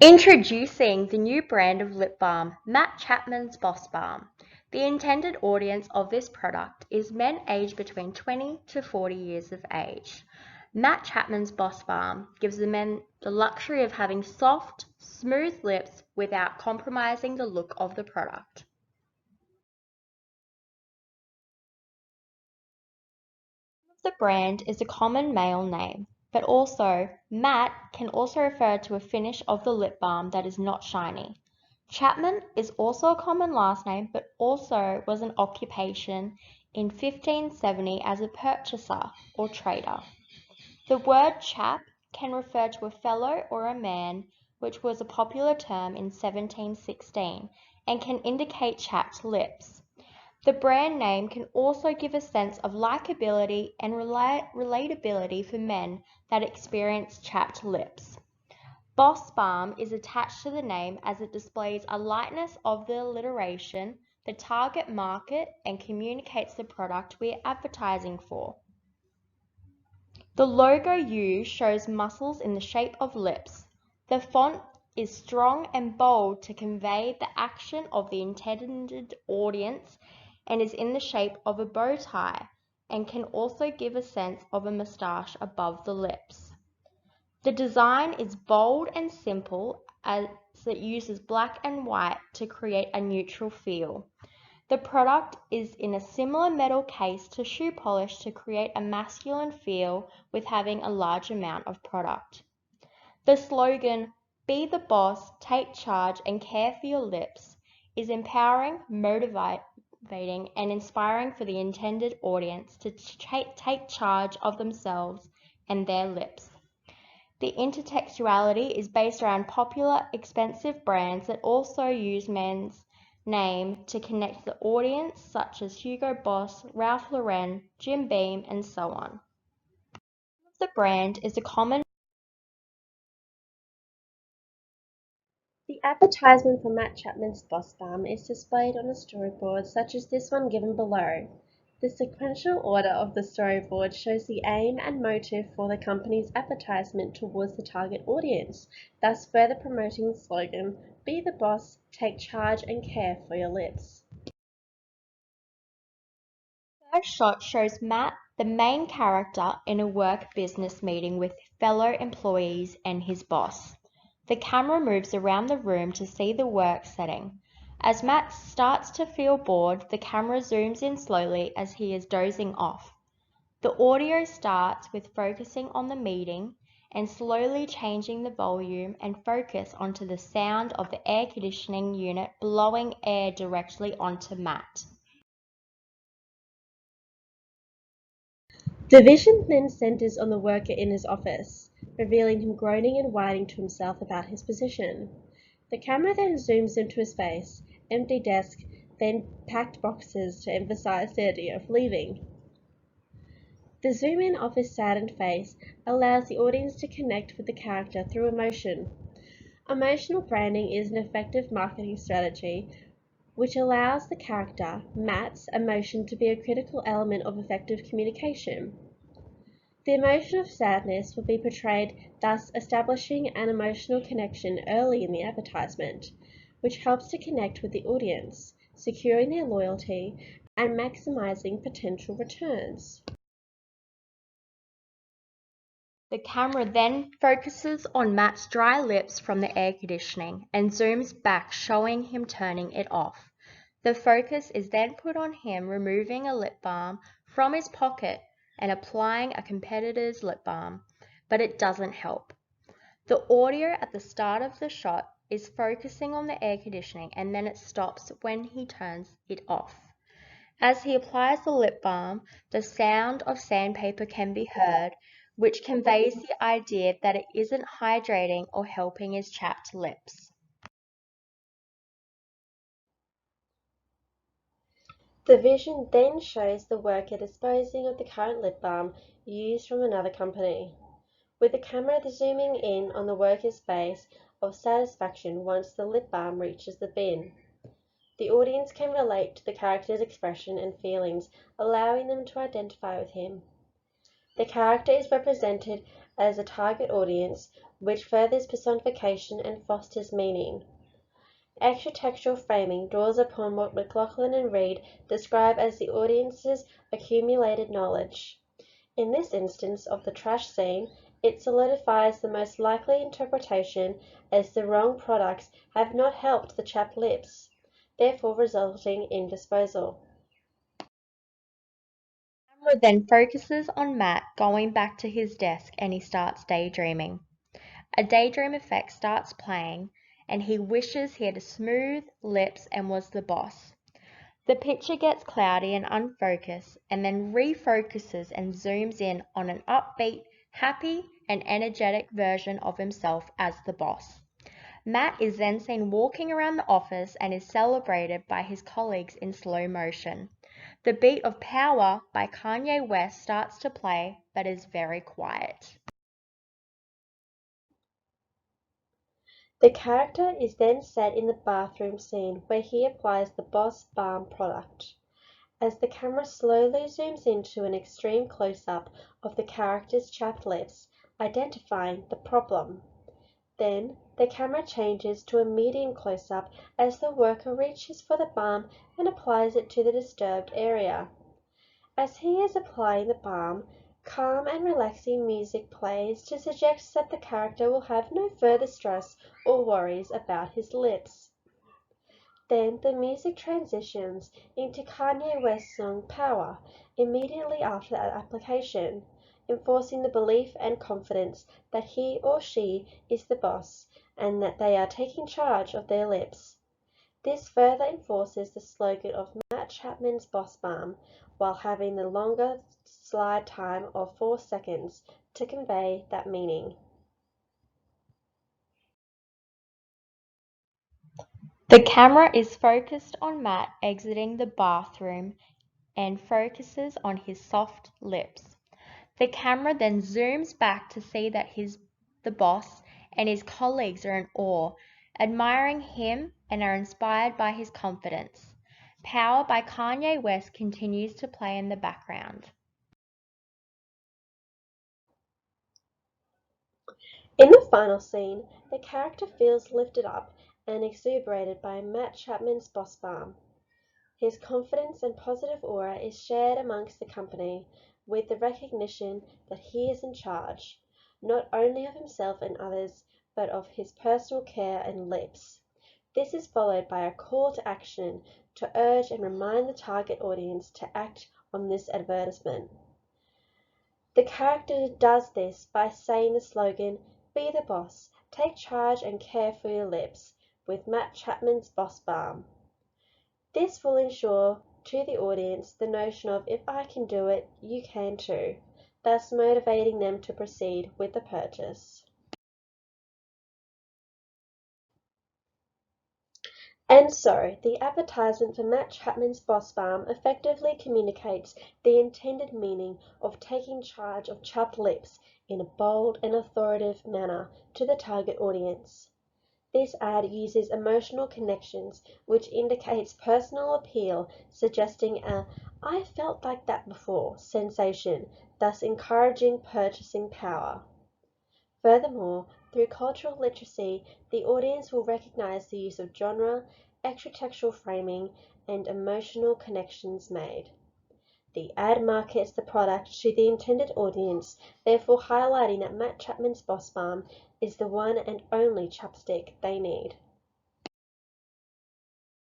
Introducing the new brand of lip balm, Matt Chapman's Boss Balm. The intended audience of this product is men aged between 20 to 40 years of age. Matt Chapman's Boss Balm gives the men the luxury of having soft, smooth lips without compromising the look of the product. The brand is a common male name, but also matte can also refer to a finish of the lip balm that is not shiny. Chapman is also a common last name, but also was an occupation in 1570 as a purchaser or trader. The word chap can refer to a fellow or a man, which was a popular term in 1716 and can indicate chapped lips. The brand name can also give a sense of likability and relatability for men that experience chapped lips. Boss Balm is attached to the name as it displays a lightness of the alliteration, the target market, and communicates the product we are advertising for. The logo used shows muscles in the shape of lips. The font is strong and bold to convey the action of the intended audience and is in the shape of a bow tie and can also give a sense of a moustache above the lips. The design is bold and simple as it uses black and white to create a neutral feel. The product is in a similar metal case to shoe polish to create a masculine feel with having a large amount of product. The slogan, "Be the boss, take charge and care for your lips," is empowering, motivating and inspiring for the intended audience to take charge of themselves and their lips. The intertextuality is based around popular, expensive brands that also use men's name to connect the audience, such as Hugo Boss, Ralph Lauren, Jim Beam, and so on. The brand is a common. The advertisement for Matt Chapman's Boss Balm is displayed on a storyboard such as this one given below. The sequential order of the storyboard shows the aim and motive for the company's advertisement towards the target audience, thus further promoting the slogan, "Be the boss, take charge and care for your lips." The first shot shows Matt, the main character, in a work business meeting with fellow employees and his boss. The camera moves around the room to see the work setting. As Matt starts to feel bored, the camera zooms in slowly as he is dozing off. The audio starts with focusing on the meeting and slowly changing the volume and focus onto the sound of the air conditioning unit blowing air directly onto Matt. The vision then centers on the worker in his office, revealing him groaning and whining to himself about his position. The camera then zooms into his face, empty desk, then packed boxes to emphasize the idea of leaving. The zoom-in of his saddened face allows the audience to connect with the character through emotion. Emotional branding is an effective marketing strategy which allows the character, Matt's, emotion to be a critical element of effective communication. The emotion of sadness will be portrayed, thus establishing an emotional connection early in the advertisement, which helps to connect with the audience, securing their loyalty and maximizing potential returns. The camera then focuses on Matt's dry lips from the air conditioning and zooms back, showing him turning it off. The focus is then put on him removing a lip balm from his pocket and applying a competitor's lip balm, but it doesn't help. The audio at the start of the shot is focusing on the air conditioning and then it stops when he turns it off. As he applies the lip balm, the sound of sandpaper can be heard, which conveys the idea that it isn't hydrating or helping his chapped lips. The vision then shows the worker disposing of the current lip balm used from another company, with the camera zooming in on the worker's face of satisfaction once the lip balm reaches the bin. The audience can relate to the character's expression and feelings, allowing them to identify with him. The character is represented as a target audience, which furthers personification and fosters meaning. Extra-textual framing draws upon what McLaughlin and Reed describe as the audience's accumulated knowledge. In this instance of the trash scene, it solidifies the most likely interpretation as the wrong products have not helped the chapped lips, therefore resulting in disposal. The camera then focuses on Matt going back to his desk and he starts daydreaming. A daydream effect starts playing and he wishes he had smooth lips and was the boss. The picture gets cloudy and unfocused and then refocuses and zooms in on an upbeat, happy, and energetic version of himself as the boss. Matt is then seen walking around the office and is celebrated by his colleagues in slow motion. The beat of Power by Kanye West starts to play but is very quiet. The character is then set in the bathroom scene where he applies the Boss Balm product. As the camera slowly zooms into an extreme close-up of the character's chapped lips, identifying the problem. Then, the camera changes to a medium close-up as the worker reaches for the balm and applies it to the disturbed area. As he is applying the balm, calm and relaxing music plays to suggest that the character will have no further stress or worries about his lips. Then the music transitions into Kanye West's song Power immediately after that application, enforcing the belief and confidence that he or she is the boss and that they are taking charge of their lips. This further enforces the slogan of Matt Chapman's Boss Balm while having the longer slide time of 4 seconds to convey that meaning. The camera is focused on Matt exiting the bathroom and focuses on his soft lips. The camera then zooms back to see that he's the boss and his colleagues are in awe, admiring him and are inspired by his confidence. Power by Kanye West continues to play in the background. In the final scene, the character feels lifted up and exuberated by Matt Chapman's Boss Balm. His confidence and positive aura is shared amongst the company with the recognition that he is in charge, not only of himself and others, but of his personal care and lips. This is followed by a call to action to urge and remind the target audience to act on this advertisement. The character does this by saying the slogan, "Be the boss, take charge and care for your lips," with Matt Chapman's Boss Balm. This will ensure to the audience the notion of if I can do it, you can too, thus motivating them to proceed with the purchase. And so, the advertisement for Matt Chapman's Boss Balm effectively communicates the intended meaning of taking charge of chapped lips in a bold and authoritative manner to the target audience. This ad uses emotional connections, which indicates personal appeal, suggesting a "I felt like that before" sensation, thus encouraging purchasing power. Furthermore, through cultural literacy, the audience will recognize the use of genre, extra-textual framing, and emotional connections made. The ad markets the product to the intended audience, therefore highlighting that Matt Chapman's Boss Balm is the one and only chapstick they need.